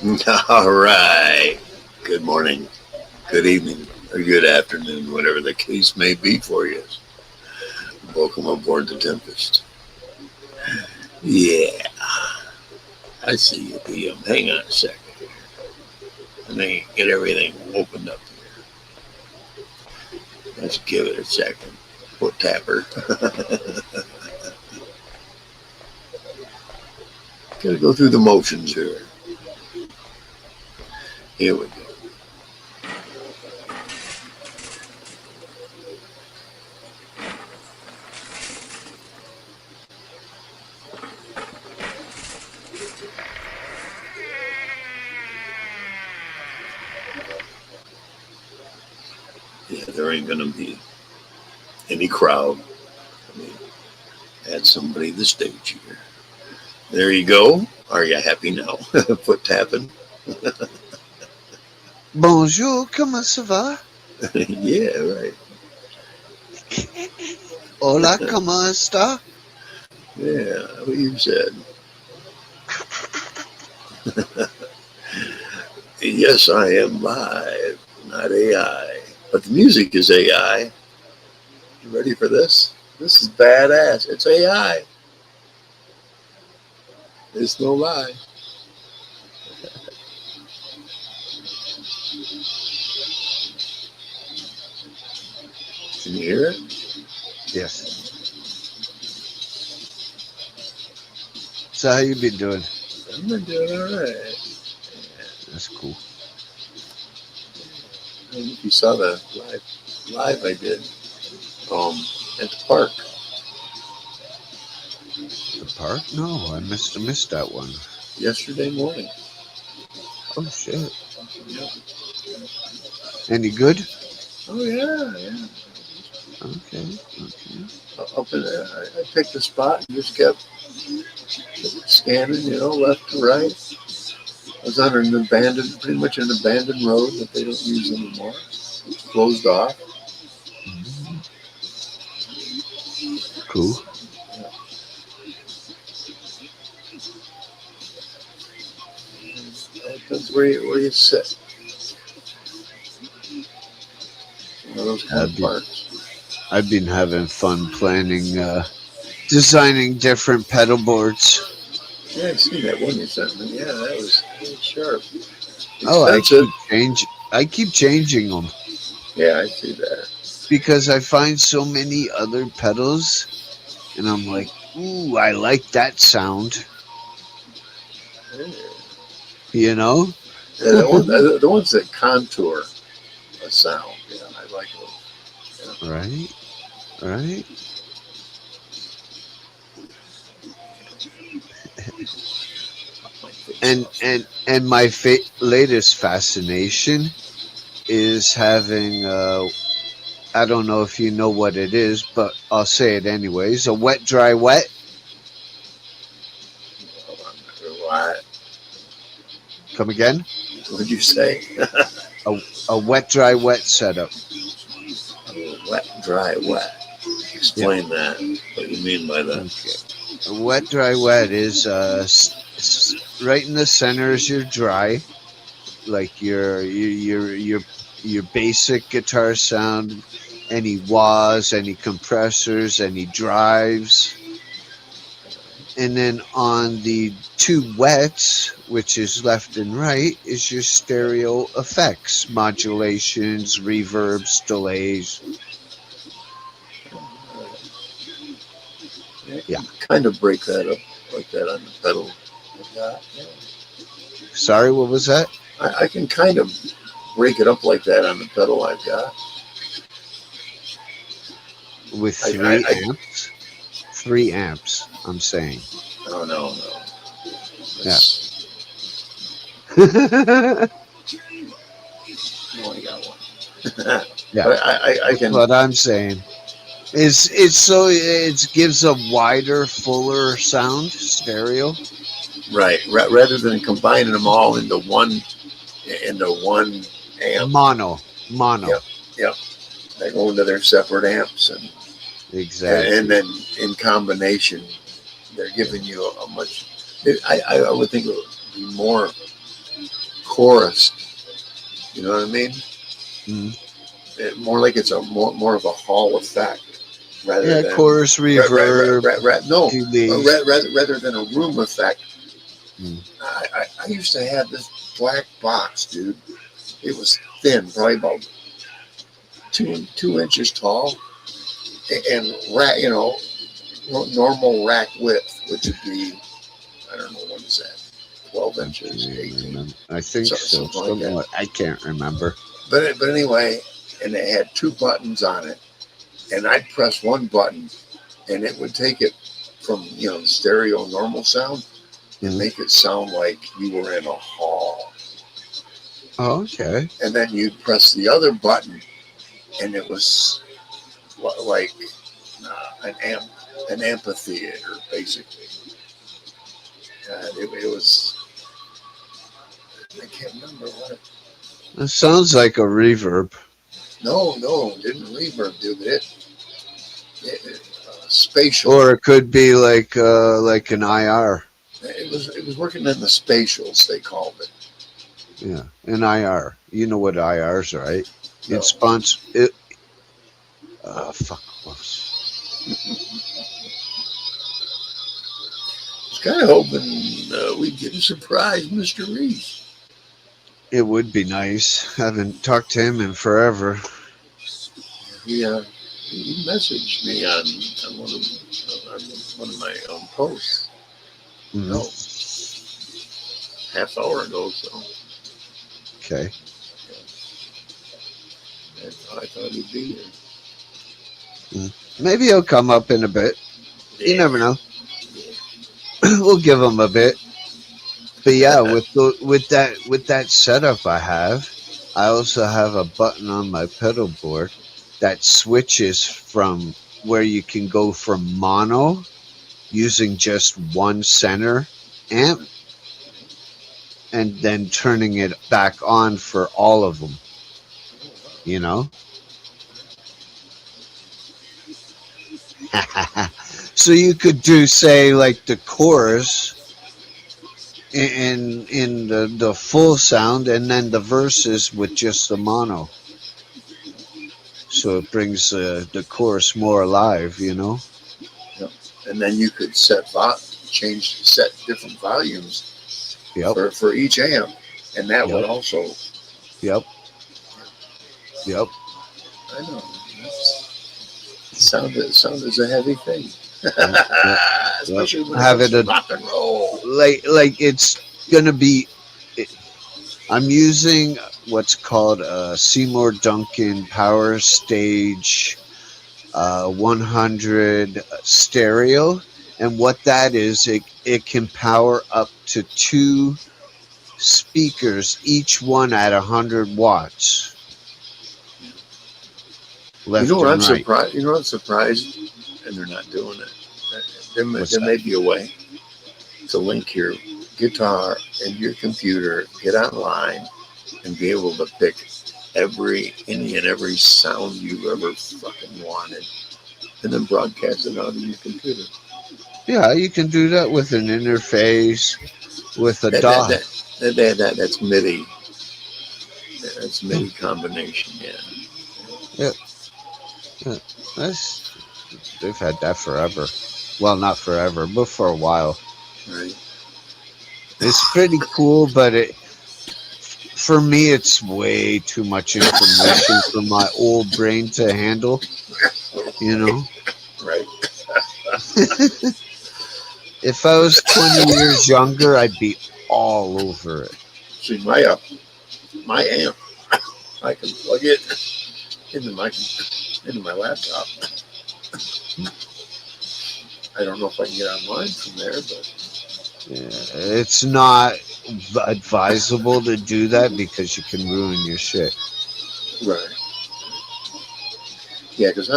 All right. Good morning, good evening, or good afternoon, whatever the case may be for you. Welcome aboard the Tempest. Yeah, I see you, PM. Hang on a second here. Let me get everything opened up here. Let's give it a second. Foot tapper. Gotta go through the motions here. Here we go. Yeah, there ain't gonna be any crowd. I mean, add somebody to the stage here. There you go. Are you happy now? Foot tapping. Bonjour, comment ça va? Yeah, right. Hola, comment está? Yeah, what you said. Yes, I am live, not AI. But the music is AI. You ready for this? This is badass. It's AI. It's no lie. Can you hear it? Yes. So how you been doing? I've been doing all right. That's cool. I don't know if you saw the live I did at the park. The park? No, I missed that one. Yesterday morning. Oh shit. Yeah. Any good? Oh yeah. Okay. Up in there, I picked a spot and just kept scanning, left to right. I was on pretty much an abandoned road that they don't use anymore. It's closed off. Cool. Depends where you sit. One of those kind of parks. I've been having fun planning, designing different pedal boards. Yeah, I see that one you sent me. Yeah, that was sharp. Oh, Expensive. I keep changing them Yeah, I see that. because I find so many other pedals, and I'm like, ooh, I like that sound. Yeah. You know? Yeah, the ones that contour a sound. Yeah, I like those. Right. Right. And my latest fascination is having I don't know if you know what it is, but I'll say it anyways. A wet, dry, wet. What? Come again? What'd you say? A wet, dry, wet setup. Wet, dry, wet. Explain that. What do you mean by that? Okay. A wet, dry, wet is right in the center is your dry, like your basic guitar sound, any wahs, any compressors, any drives. And then on the two wets, which is left and right, is your stereo effects, modulations, reverbs, delays. Yeah. Kind of break that up like that on the pedal. Yeah. Sorry, what was that? I can kind of break it up like that on the pedal I've got. With 3 amps? 3 amps, I'm saying. Oh, no. Yeah. I only got one. Yeah. But I can. What I'm saying is it gives a wider, fuller sound stereo. Right. Rather than combining them all into one amp. Mono. Yep. They go into their separate amps Exactly. And then in combination, they're giving you a much. I would think it would be more chorus. You know what I mean? Mm. More like it's a more of a hall effect rather Yeah, than chorus reverb, no, delay. rather than a room effect. Mm. I used to have this black box, dude. It was thin, probably about 2 inches tall, and rack, normal rack width, which would be, I don't know, what is that, 12 I inches, can't 18, remember. I think so. something like Something that. like I can't remember. But anyway, and it had 2 buttons on it, and I'd press one button, and it would take it from stereo normal sound and Mm. make it sound like you were in a hall. Oh, okay. And then you'd press the other button, and it was like an amphitheater, basically. It was. I can't remember what it. It sounds like a reverb. No, it didn't reverb, dude. It spatial. Or it could be like an IR. It was working in the spatials, they called it. Yeah, an IR. You know what IRs, right? No, It's sponsor. It. Fuck. I was kind of hoping we'd get a surprise, Mr. Reese. It would be nice. Haven't talked to him in forever. He messaged me on one of my posts. Mm-hmm. No, half hour ago. So Okay. I thought he'd be here. Maybe he'll come up in a bit. You Yeah. never know. We'll give him a bit. But yeah, with that setup I also have a button on my pedal board that switches from where you can go from mono using just one center amp and then turning it back on for all of them. You know. So you could do, say, like the chorus in the full sound and then the verses with just the mono, so it brings the chorus more alive, you know. Yep. And then you could set different volumes Yep. for each amp, and that would Yep. also. Yep. Yep. I know. Sound is a heavy thing, Yep. Yep. Yep. especially when it Have comes it to a, rock and roll. like it's gonna be I'm using what's called a Seymour Duncan Power Stage 100 stereo, and what that is, it can power up to 2 speakers, each one at 100 watts, You know left what and I'm right. surprised? You know what I'm surprised, and they're not doing it. What's There that? may be a way to link your guitar into your computer, get online, and be able to pick any and every sound you ever fucking wanted, and then broadcast it out of your computer. Yeah, you can do that with an interface, with a That that DAW. that's MIDI. That's Yeah, MIDI combination. Yeah. yeah, yeah. That's they've had that forever. Well, not forever, but for a while. Right. It's pretty cool, but for me, it's way too much information for my old brain to handle. You know, Right. if I was 20 years younger, I'd be all over it. See my amp. I can plug it into my laptop. I don't know if I can get online from there, but Yeah, it's not advisable to do that because you can ruin your shit. right. Yeah, because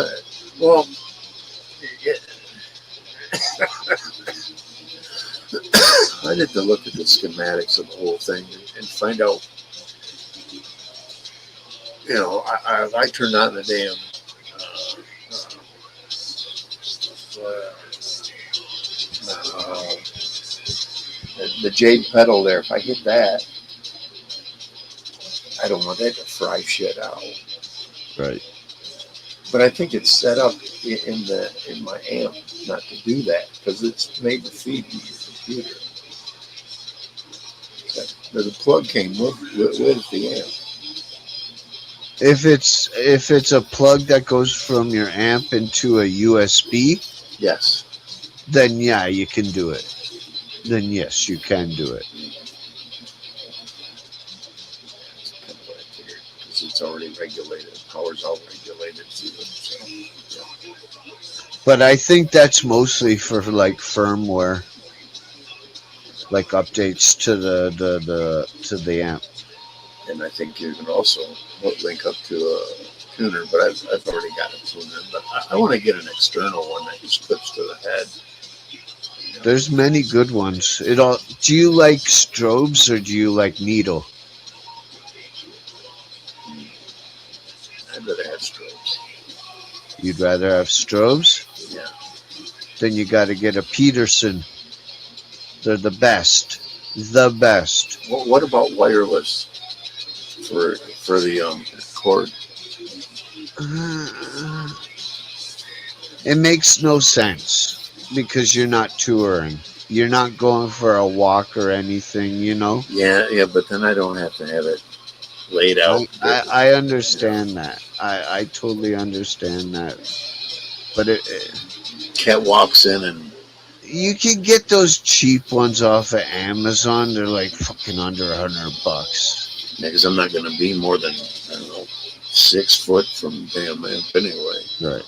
well, yeah, I need to look at the schematics of the whole thing and find out. I turned on the damn uh, the jade pedal there. If I hit that, I don't want that to fry shit out. Right. But I think it's set up in my amp not to do that because it's made to feed your computer. The plug came with the amp. If it's a plug that goes from your amp into a USB, Yes. then yeah, you can do it. Then yes, you can do it. That's kind of what I figured because it's already regulated. Power's all regulated through it. So, yeah. But I think that's mostly for like firmware, like updates to the amp. And I think you can also link up to a tuner, but I've already got a tuner. But I want to get an external one that just clips to the head. You know? There's many good ones. It all. Do you like strobes or do you like needle? I'd rather have strobes. You'd rather have strobes? Yeah. Then you got to get a Peterson. They're the best. The best. What about wireless for the cord? It makes no sense because you're not touring. You're not going for a walk or anything, you know? Yeah, but then I don't have to have it laid out. I understand that. I totally understand that. But Cat walks in and you can get those cheap ones off of Amazon. They're like fucking under $100. because I'm not going to be more than I don't know 6 foot from damn amp anyway. Right.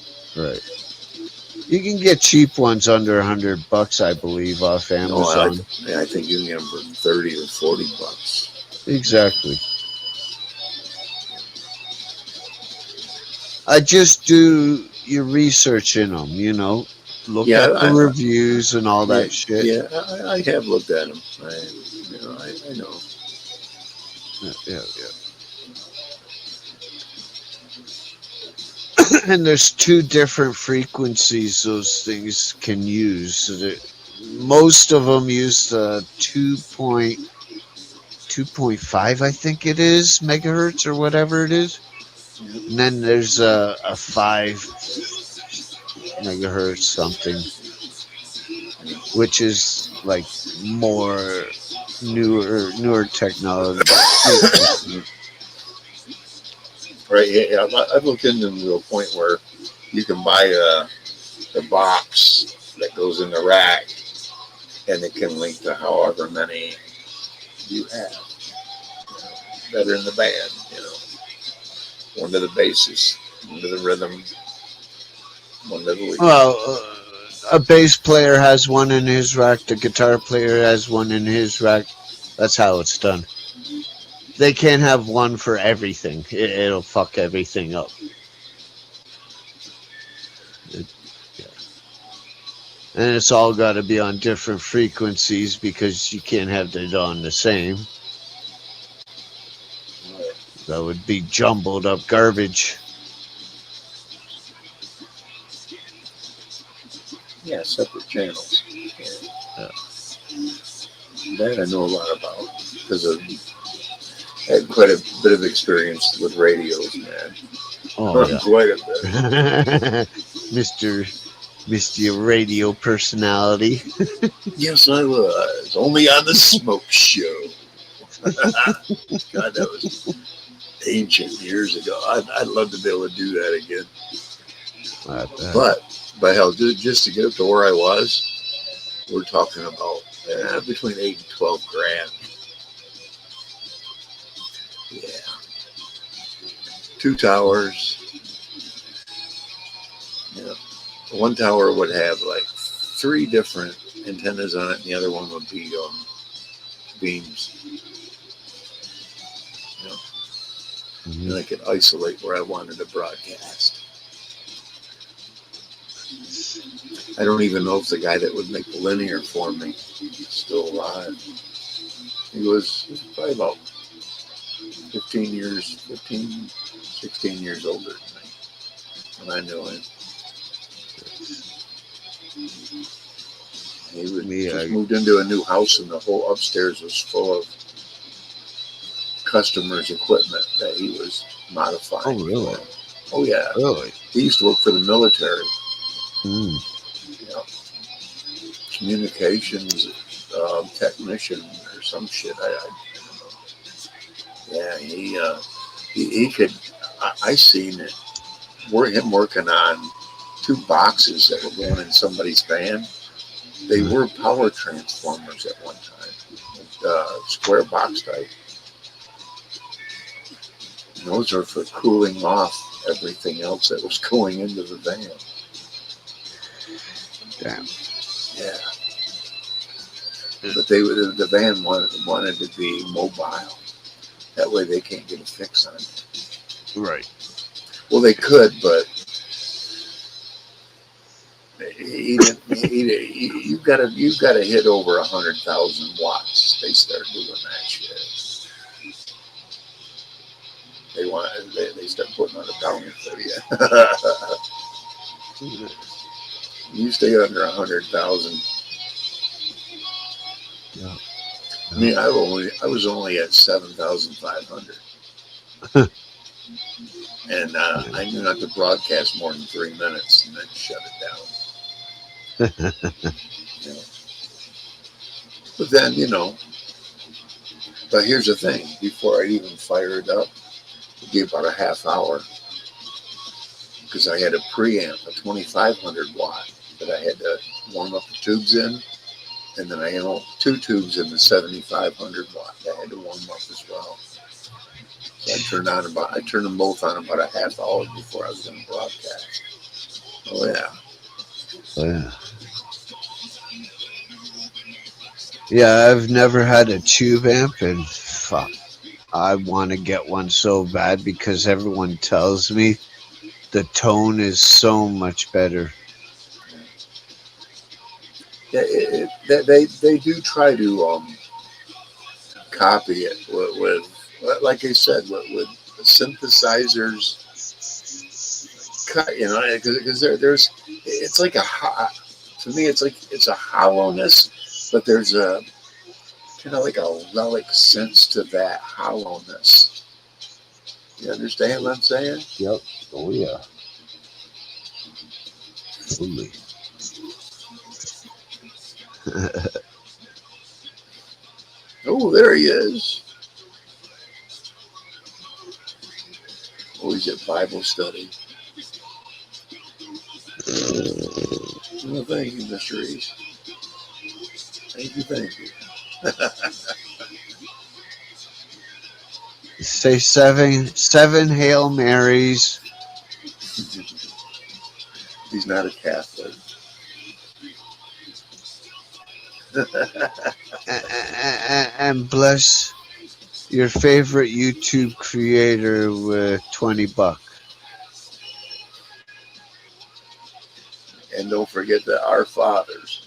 You can get cheap ones under $100, I believe, off Amazon. No, I think you can get them for $30 or $40. Exactly. I just do your research in them, you know. Look at the reviews and all that shit. Yeah, I have looked at them. I know. Yeah. And there's 2 different frequencies those things can use. Most of them use the 2.5, I think it is, megahertz or whatever it is. And then there's a 5 megahertz something, which is like more newer technology. Right. Yeah, I've looked into them to a point where you can buy the box that goes in the rack, and it can link to however many you have that are in the band. One to the basses, one to the rhythm, one to the lead. Well, a bass player has one in his rack. The guitar player has one in his rack. That's how it's done. They can't have one for everything. It'll fuck everything up. And it's all got to be on different frequencies because you can't have it on the same. That would be jumbled up garbage. Yeah, separate channels. Yeah. That I know a lot about because I had quite a bit of experience with radios, man. Oh, yeah. Quite a bit. Mr. Radio personality. Yes, I was. Only on the Smoke Show. God, that was ancient years ago. I'd love to be able to do that again. But by hell, just to get up to where I was, we're talking about between 8 and 12 grand. Yeah. 2 towers. Yeah. One tower would have like 3 different antennas on it, and the other one would be beams. And I could isolate where I wanted to broadcast. I don't even know if the guy that would make the linear for me is still alive. He was probably about 16 years older than me when I knew him. He just moved into a new house, and the whole upstairs was full of customer's equipment that he was modifying Oh, for really? him. Oh yeah, Really? he used to work for the military. Mm. You know, communications technician or some shit. I don't know. Yeah, he could. I seen it. Him working on two boxes that were going in somebody's van. They were power transformers at one time, square box type. And those are for cooling off everything else that was going into the van. Damn. Yeah, but the van wanted to be mobile. That way they can't get a fix on it. Right. Well, they could, but he didn't. You've got to hit over 100,000 watts. They start doing that shit. They start putting on a downer for you. You stay under 100,000. Yeah. I mean, I was only at 7,500, and I knew not to broadcast more than 3 minutes, and then shut it down. You know. But then But here's the thing: before I even fire it up, it'd be about a half hour because I had a preamp, a 2,500 watt that I had to warm up the tubes in, and then I had two tubes in the 7,500 watt that I had to warm up as well. So I turned them both on about a half hour before I was going to broadcast. Oh yeah. Oh, yeah. Yeah, I've never had a tube amp, and fuck, I want to get one so bad because everyone tells me the tone is so much better. Yeah, they do try to copy it like I said, with synthesizers. Because there's it's like to me it's a hollowness, but there's a kind of like a relic sense to that hollowness. You understand what I'm saying? Yep. Oh, yeah. Totally. Oh, there he is. Oh, he's at Bible study. Well, thank you, Mr. Reese. Thank you. Say seven Hail Marys. He's not a Catholic. And bless your favorite YouTube creator with $20. And don't forget that our fathers.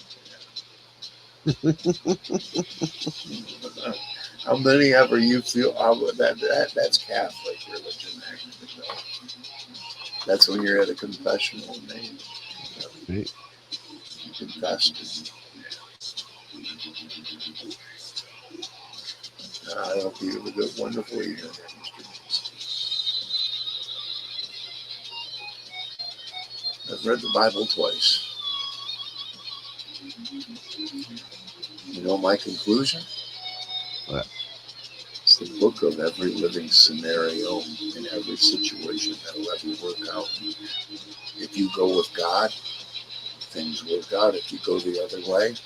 How many ever you feel that's Catholic religion? Actually, no. That's when you're at a confessional name. Right. You confessed. I hope you have a good, wonderful evening, Mr. I've read the Bible twice. You know my conclusion? What? It's the book of every living scenario in every situation that'll ever work out. If you go with God, things work out. If you go the other way,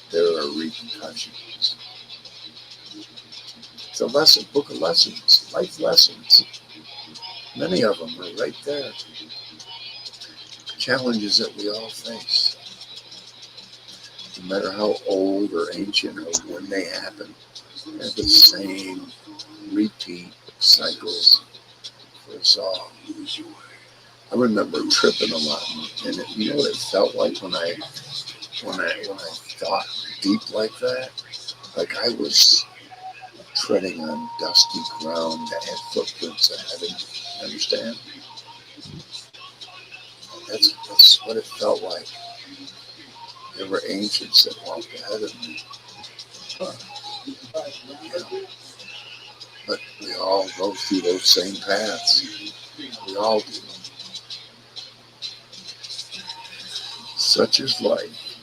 there are repercussions. It's a book of lessons, life lessons. Many of them are right there. Challenges that we all face. No matter how old or ancient or when they happen, they're the same repeat cycles for us all. I remember tripping a lot, and you know what it felt like when I thought deep like that? Like I was treading on dusty ground that had footprints of heaven. Understand? That's what it felt like. There were ancients that walked ahead of me. Yeah. But we all go through those same paths. We all do. Such is life.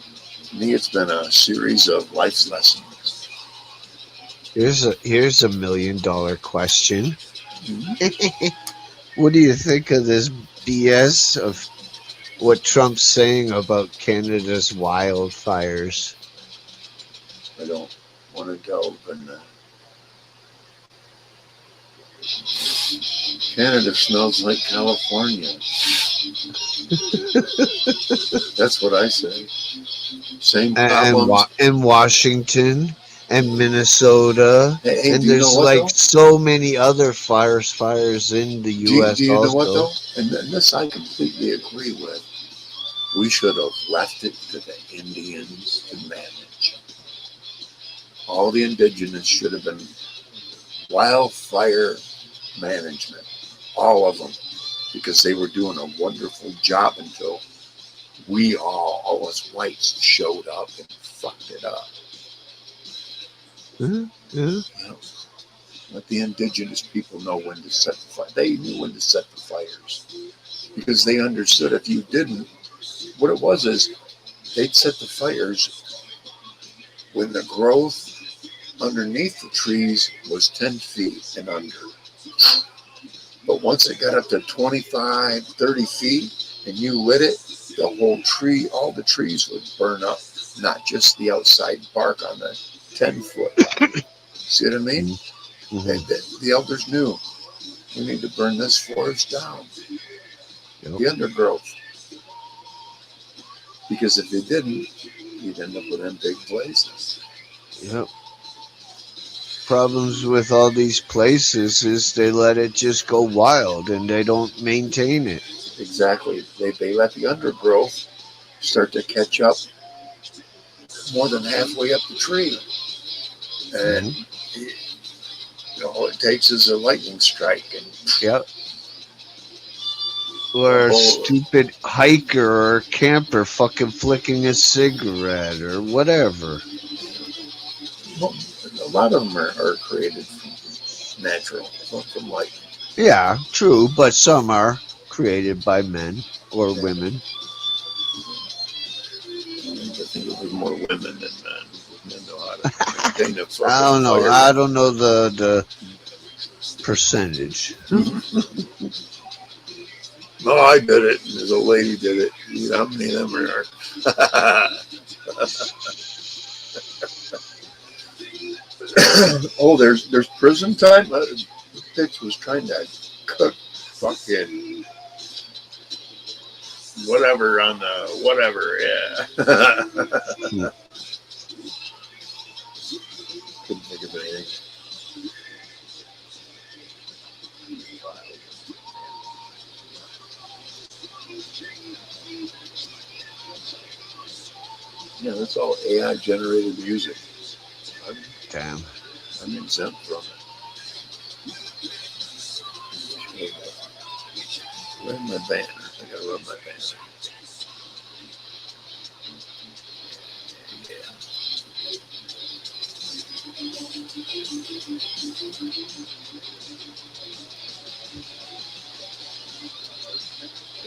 To me, it's been a series of life's lessons. Here's a $1 million question. Mhm. What do you think of this BS of what Trump's saying about Canada's wildfires? I don't want to delve in. Canada smells like California. That's what I say. Same problems. And Washington and Minnesota, Hey, and do you know there's what like though? so many other fires in the U.S. Do you know what also. though? And this I completely agree with. We should have left it to the Indians to manage. All the indigenous should have been wildfire management. All of them. Because they were doing a wonderful job until we all us whites, showed up and fucked it up. Yeah, yeah. You know, let the indigenous people know when to set the fire. They knew when to set the fires because they understood. If you didn't, what it was is they'd set the fires when the growth underneath the trees was 10 feet and under. But once it got up to 25, 30 feet and you lit it, the whole tree, all the trees would burn up, not just the outside bark on the 10-foot. See what I mean? Mm-hmm. The elders knew we need to burn this forest down, Yep. the undergrowth. Because if they didn't, you'd end up with them big blazes. Yep. Problems with all these places is they let it just go wild and they don't maintain it. Exactly. They let the undergrowth start to catch up more than halfway up the tree. And all it takes is a lightning strike. And Yep. Or a stupid hiker or camper fucking flicking a cigarette or whatever. Well, a lot of them are created from natural, from lightning. Yeah, true, but some are created by men or women. I think it was more women than men. Men know how to maintain a fucking I don't know. fire. I don't know the percentage. No, I did it. There's a lady did it. You know how many of them are? Oh, there's prison time. Bitch was trying to cook fucking whatever on the whatever. Yeah. Couldn't think of anything. Yeah, that's all AI generated music. Damn. I'm exempt from it. Where's my banner? I gotta run my banner. Yeah.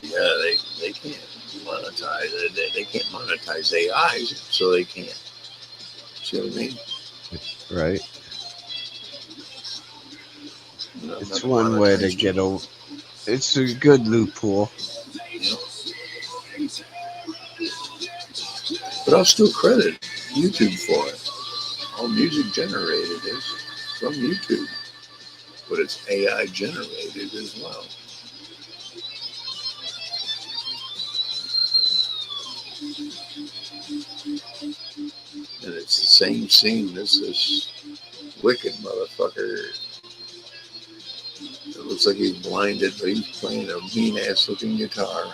Yeah, they can't monetize. They can't monetize AI, so they can't. See what I mean? Right. No, It's one way to get over. It's a good loophole. But I'll still credit YouTube for it. All music generated is from YouTube, but it's AI generated as well. And it's the same scene as this wicked motherfucker. It looks like he's blinded, but he's playing a mean ass looking guitar.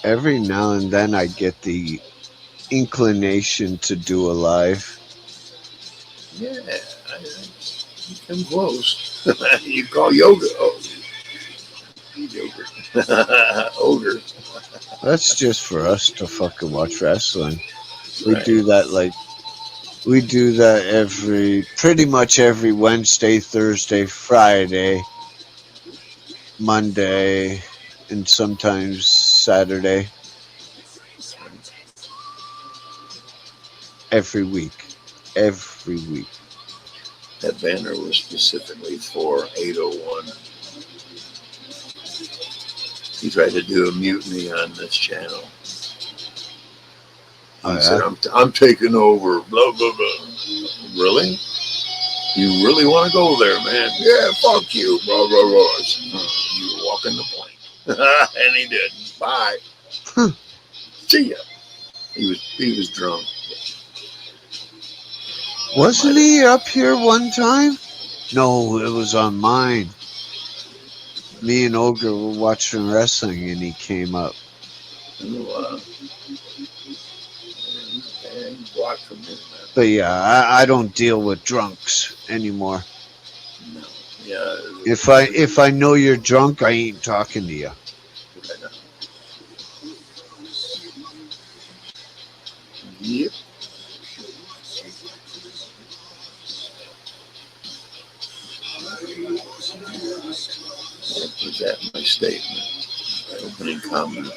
Every now and then I get the inclination to do a live. Yeah, you come close. You call yoga. Oh, yogurt. Ogre. That's just for us to fucking watch wrestling. We Right. do that like We do that pretty much every Wednesday, Thursday, Friday, Monday, and sometimes Saturday. Every week. Every week. That banner was specifically for 801. He tried to do a mutiny on this channel. Oh, He said, yeah? I'm taking over, blah, blah, blah. Really? You really want to go there, man? Yeah, fuck you, blah, blah, blah. You walking the plank. And he did. Bye. See ya. He was drunk. Wasn't he up here one time? No, it was on mine. Me and Olga were watching wrestling and he came up. He's blocked from him, man. But yeah, I don't deal with drunks anymore. No. Yeah. If I know you're drunk, I ain't talking to you. Yep. Was that my statement? My opening comment.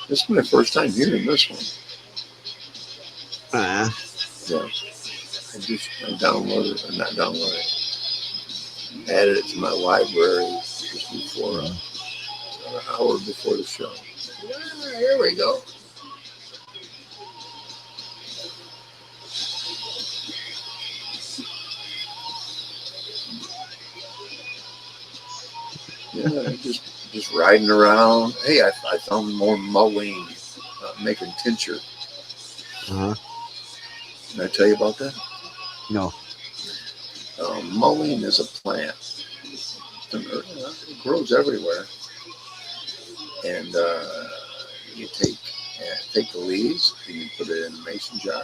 This is my first time hearing this one. Uh, Yeah. I downloaded it, not downloaded it. Added it to my library just before, an hour before the show. Yeah, here we go. Yeah, just riding around. Hey, I found more mullein making tincture. uh-huh. Did I tell you about that? No. Mullein is a plant. It grows everywhere. And you take the leaves and you put it in a mason jar,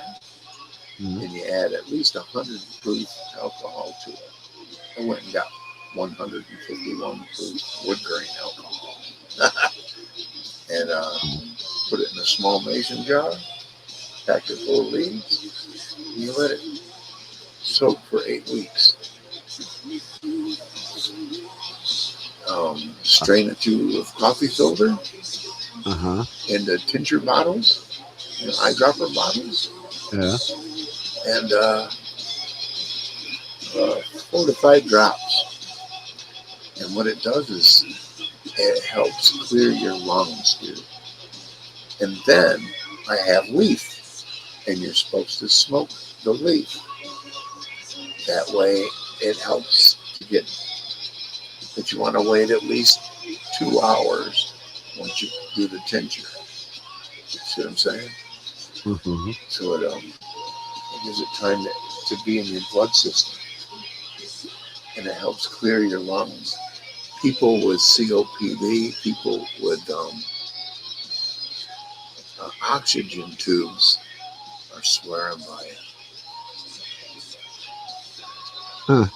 and you add at least 100 proof alcohol to it. I went and got 151 proof wood grain alcohol. And put it in a small mason jar, packed it full of leaves, and you let it soak for 8 weeks. Strain it through a coffee filter into tincture bottles, eyedropper bottles. Yeah. And 4 to 5 drops. And what it does is it helps clear your lungs, dude. And then I have leaf, and you're supposed to smoke the leaf. That way it helps to get, but you want to wait at least 2 hours once you do the tincture. See what I'm saying? Mm-hmm. So it gives it time to be in your blood system, and it helps clear your lungs. People with COPD, people with oxygen tubes are swearing by it. Huh.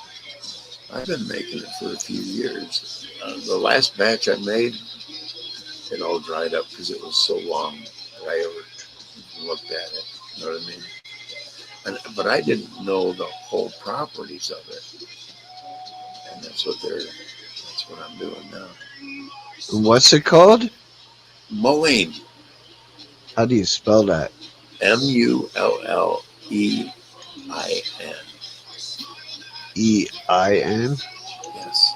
I've been making it for a few years. The last batch I made, it all dried up because it was so long that I ever looked at it. You know what I mean? But I didn't know the whole properties of it, and that's what I'm doing now. And what's it called? Mullein. How do you spell that? Mullein. EIN? Yes.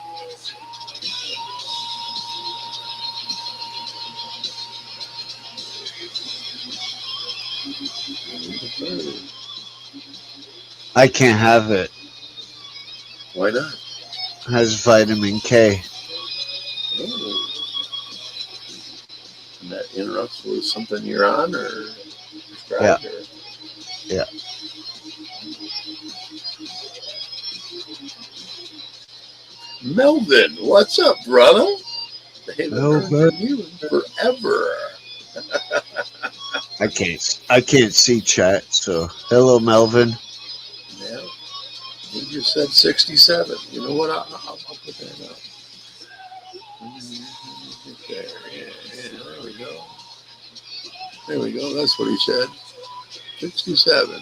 I can't have it. Why not? It has vitamin K. Oh. And that interrupts with something you're on or prescribed? Yeah. Or? Yeah. Melvin, what's up, brother? They haven't heard Melvin. from you in forever. I can't see chat, so hello Melvin. Yeah. He just said 67. You know what? I'll put that up. There, yeah, there we go. There we go. That's what he said. 67.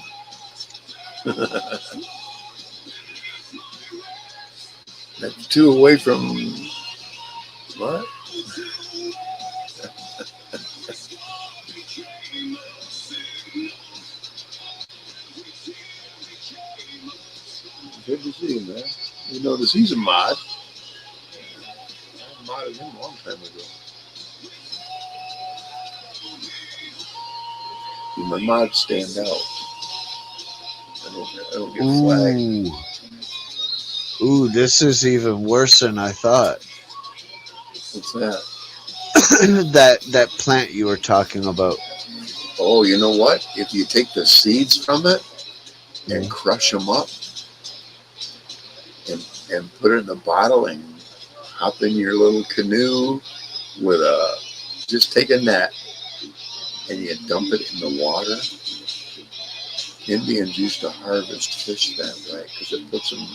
That's two away from what? Good to see him, man. You notice he's a mod. I modded him a long time ago. See, my mods stand out. I don't get flagged. Ooh, this is even worse than I thought. What's that? that plant you were talking about. Oh, you know what? If you take the seeds from it and crush them up and put it in a bottle and hop in your little canoe with just take a net and you dump it in the water. Indians used to harvest fish that way because it puts them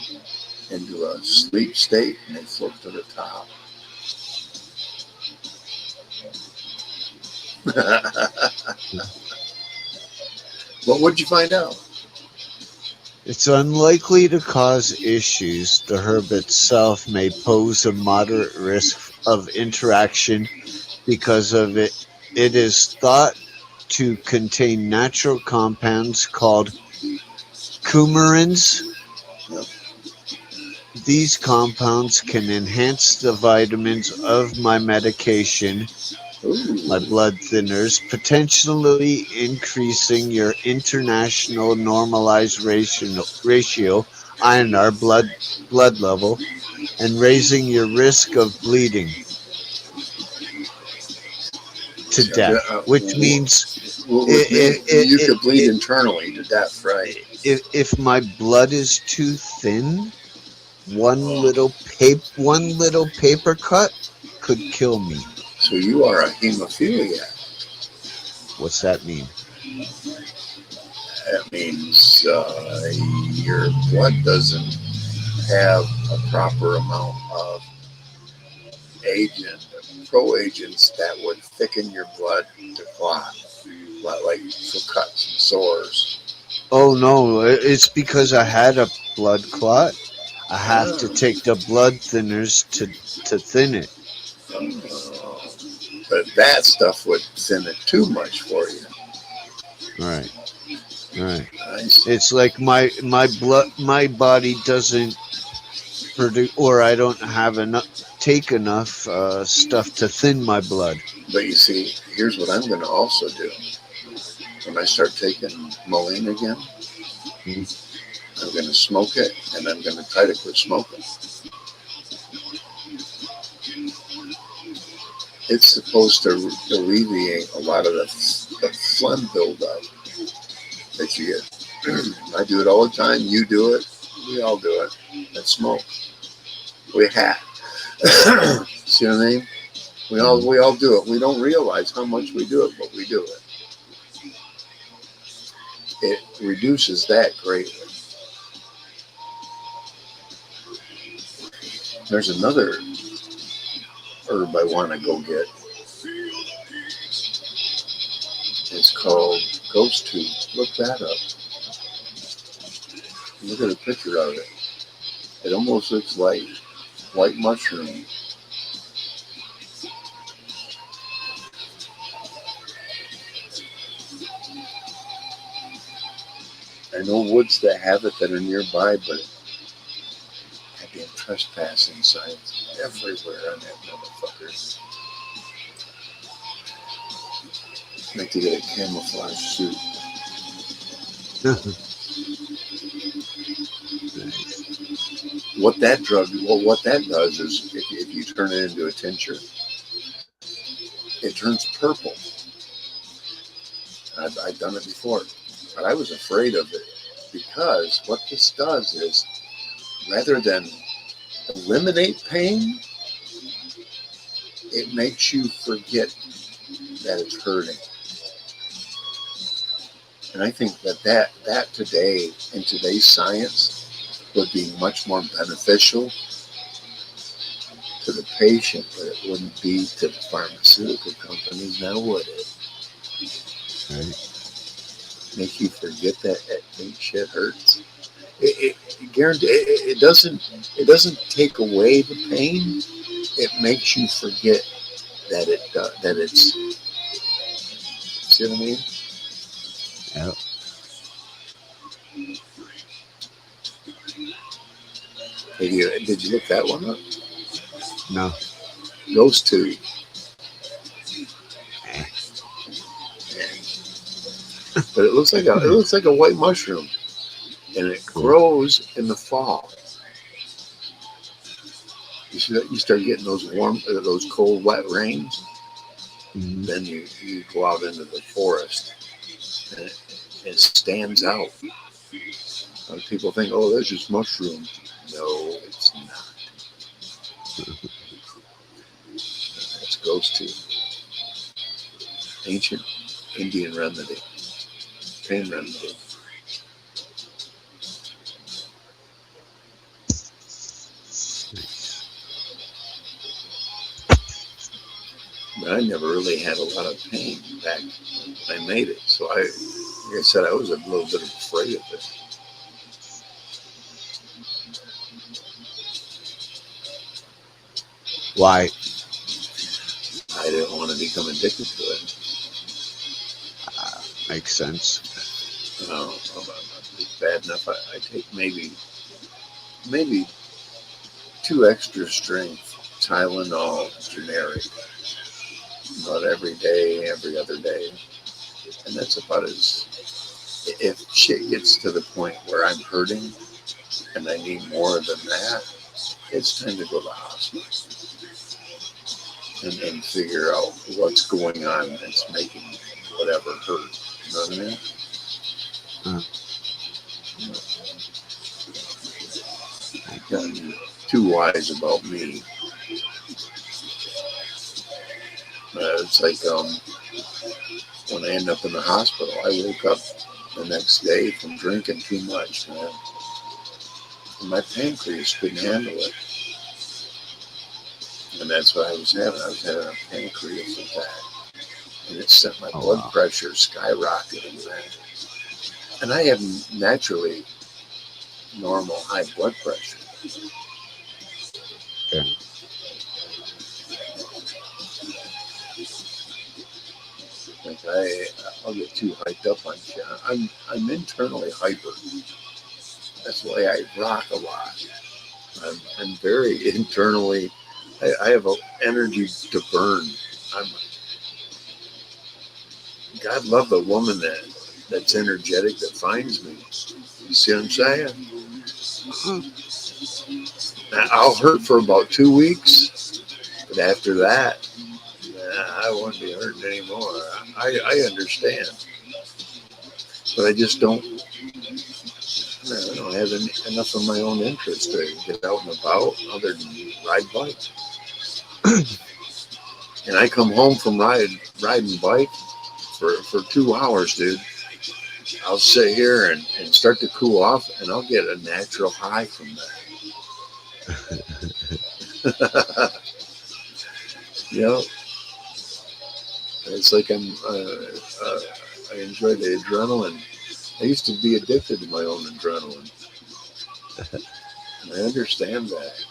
into a sleep state and they float to the top. Well, what'd you find out? It's unlikely to cause issues. The herb itself may pose a moderate risk of interaction because of it. It is thought to contain natural compounds called coumarins. Yep. These compounds can enhance the vitamins of my medication, my blood thinners, potentially increasing your international normalized ratio INR blood level and raising your risk of bleeding to death, which means you could bleed internally to death, right? If my blood is too thin, one little paper cut could kill me. So you are a hemophiliac. What's that mean? That means your blood doesn't have a proper amount of pro-agents that would thicken your blood to clot, like for cuts and sores. Oh no, it's because I had a blood clot. I have to take the blood thinners to thin it. But that stuff would thin it too much for you. Right. Nice. It's like my body doesn't produce, or I don't have take enough stuff to thin my blood. But you see, here's what I'm going to also do. When I start taking Moline again, I'm going to smoke it, and I'm going to try to quit smoking. It's supposed to alleviate a lot of the phlegm buildup that you get. I do it all the time. You do it. We all do it. Let's smoke. We have. See what I mean? We all do it. We don't realize how much we do it, but we do it. It reduces that greatly. There's another herb I want to go get. It's called ghost tooth. Look that up. Look at a picture of it. It almost looks like white mushroom. I know woods that have it that are nearby, but goddamn trespassing signs everywhere on that motherfucker. Like to get a camouflage suit. What that does is if you turn it into a tincture, it turns purple. I've done it before, but I was afraid of it because what this does is rather than eliminate pain, it makes you forget that it's hurting. And I think that today, in today's science, would be much more beneficial to the patient, but it wouldn't be to the pharmaceutical companies, now would it? Right. Make you forget that shit hurts. It guarantee it doesn't take away the pain. It makes you forget that it's. See what I mean? Yeah. Did you look that one up? No. Those two. Eh. But it looks like a white mushroom, and it Cool. grows in the fall. You start getting those cold, wet rains. Mm-hmm. Then you go out into the forest, and it stands out. People think, oh, that's just mushroom. No, it's not. It's ghost tea. Ancient Indian remedy, pain remedy. Nice. But I never really had a lot of pain back when I made it. So like I said, I was a little bit afraid of it. Why? I didn't want to become addicted to it. Makes sense. It's bad enough. I take maybe 2 extra strength Tylenol generic about every day, every other day, and that's about as. If shit gets to the point where I'm hurting and I need more than that, it's time to go to the hospital and figure out what's going on that's making whatever hurt. You know what I mean? I've gotten too wise about me. It's like when I end up in the hospital, I woke up the next day from drinking too much, man. And my pancreas couldn't handle it. And that's what I was having. I was having a pancreas attack. And it sent my blood pressure skyrocketing, man. And I have naturally normal high blood pressure. Yeah. Like I'll get too hyped up on shit. I'm internally hyper. That's why I rock a lot. I'm very internally. I have energy to burn. God love the woman that's energetic that finds me. You see what I'm saying? I'll hurt for about 2 weeks, but after that, I won't be hurting anymore. I understand, but I just don't. I don't have enough of my own interest to get out and about other than ride bikes. And I come home from riding bike for 2 hours, dude. I'll sit here and start to cool off, and I'll get a natural high from that. You know, it's like I enjoy the adrenaline. I used to be addicted to my own adrenaline. And I understand that.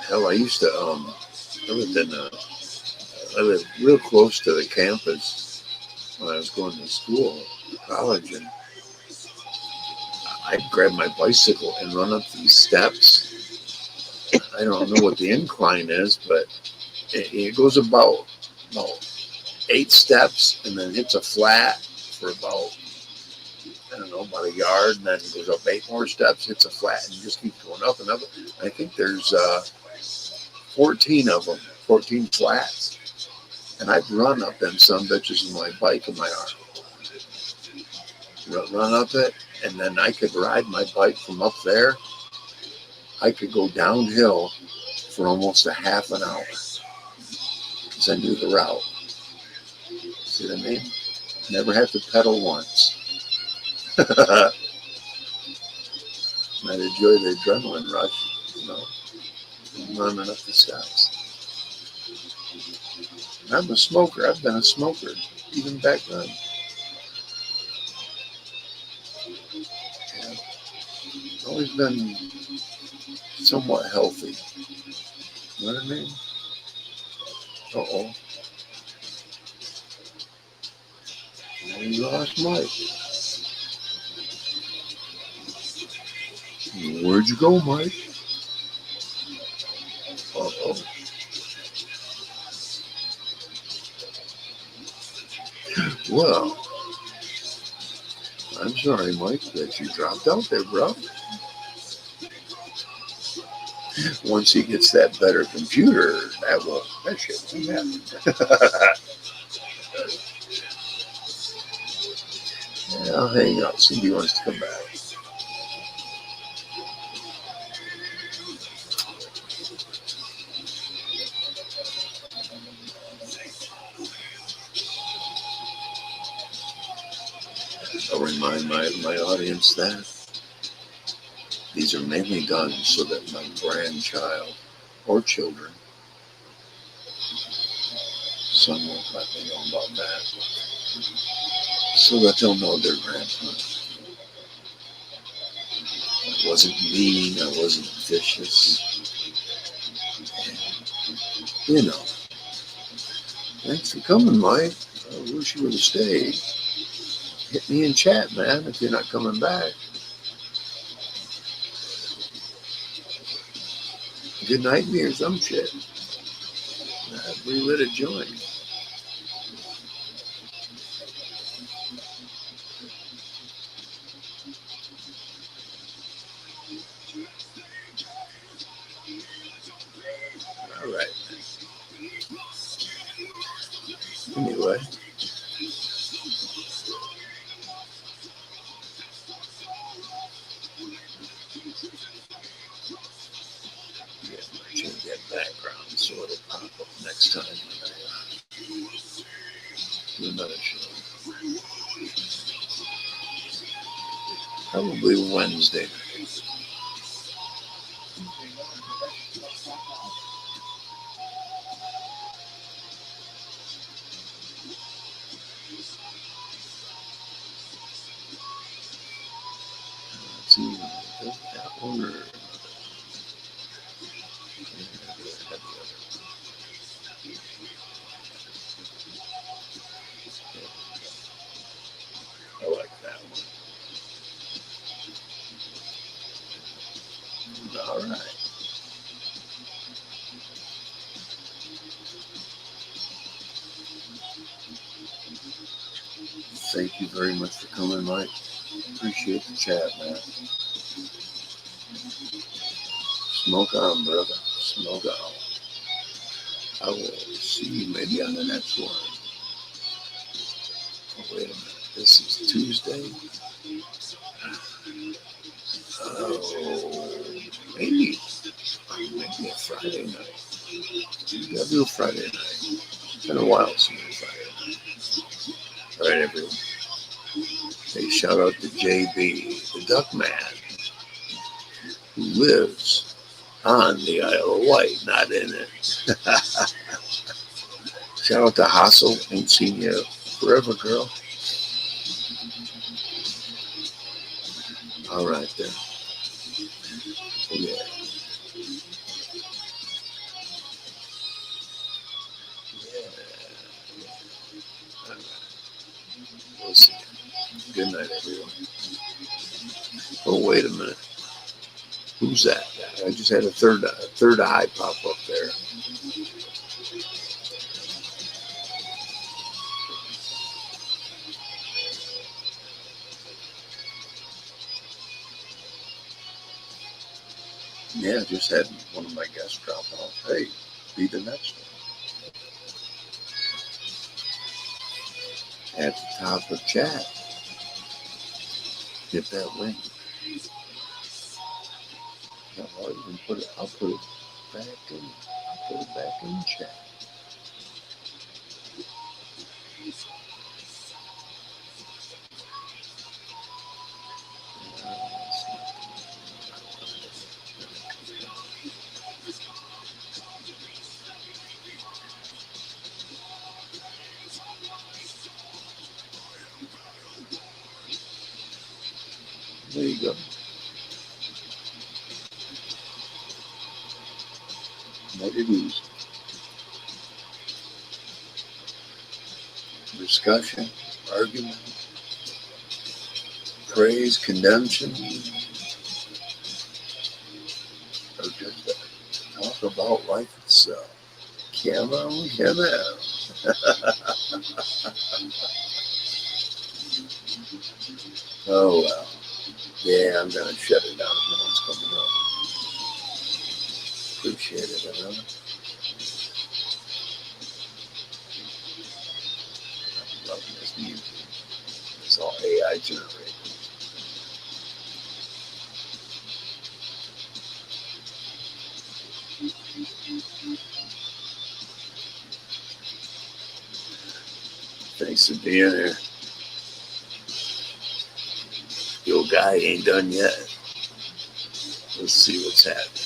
Hell, I used to I lived real close to the campus when I was going to school, college, and I'd grab my bicycle and run up these steps. I don't know what the incline is, but it goes about 8 steps and then hits a flat for about, I don't know, about a yard, and then it goes up 8 more steps, hits a flat, and just keeps going up and up. I think there's 14 of them, 14 flats. And I'd run up them some bitches with my bike in my arm. Run up it, and then I could ride my bike from up there. I could go downhill for almost a half an hour because I knew the route. See what I mean? Never have to pedal once. I'd enjoy the adrenaline rush. know, running up the steps. I'm a smoker. I've been a smoker even back then. Yeah. Always been somewhat healthy. You know what I mean? Uh-oh. We lost Mike. Where'd you go, Mike? Uh-oh. Well, I'm sorry, Mike, that you dropped out there, bro. Once he gets that better computer, that shit won't happen. Yeah, I'll hang out. See if he wants to come back. I'll remind my audience that these are mainly done so that my grandchild or children, son won't let me know about that, so that they'll know their grandparents. I wasn't mean, I wasn't vicious. You know, thanks for coming, Mike. I wish you would have stayed. Hit me in chat, man, if you're not coming back. Good night me or some shit. I've relit a joint. All right. Anyway. Yeah, change that background so it'll pop up next time when I do another show. Probably Wednesday. Let's see, does that one or I like that one. All right. Thank you very much for coming, Mike. Appreciate the chat, man. Smoke on, brother. Smoke on. I will see you maybe on the next one. Oh, wait a minute. This is Tuesday. Oh, maybe a Friday night. Maybe I'll do a Friday night. It's been a while since a Friday night. All right, everyone. Hey, shout out to JB, the Duck Man, who lives on the Isle of Wight, not in it. Shout out to Hassel. Ain't seen you forever, girl. All right, then. Yeah. All right. We'll see. Good night, everyone. Oh, wait a minute. Who's that? I just had a third eye pop up there. Yeah, just had one of my guests drop off. Hey, be the next one. At the top of chat, hit that link. I'll even put it. I'll put it back in. I'll put it back in chat. them. What it is. Discussion, argument, praise, condemnation, or just talk about life itself. Come on, come on. Oh well. Yeah, I'm gonna shut it down. No one's coming up. Appreciate it, huh? I'm loving this music. It's all AI generated. Thanks for being here. Your guy ain't done yet. Let's see what's happening.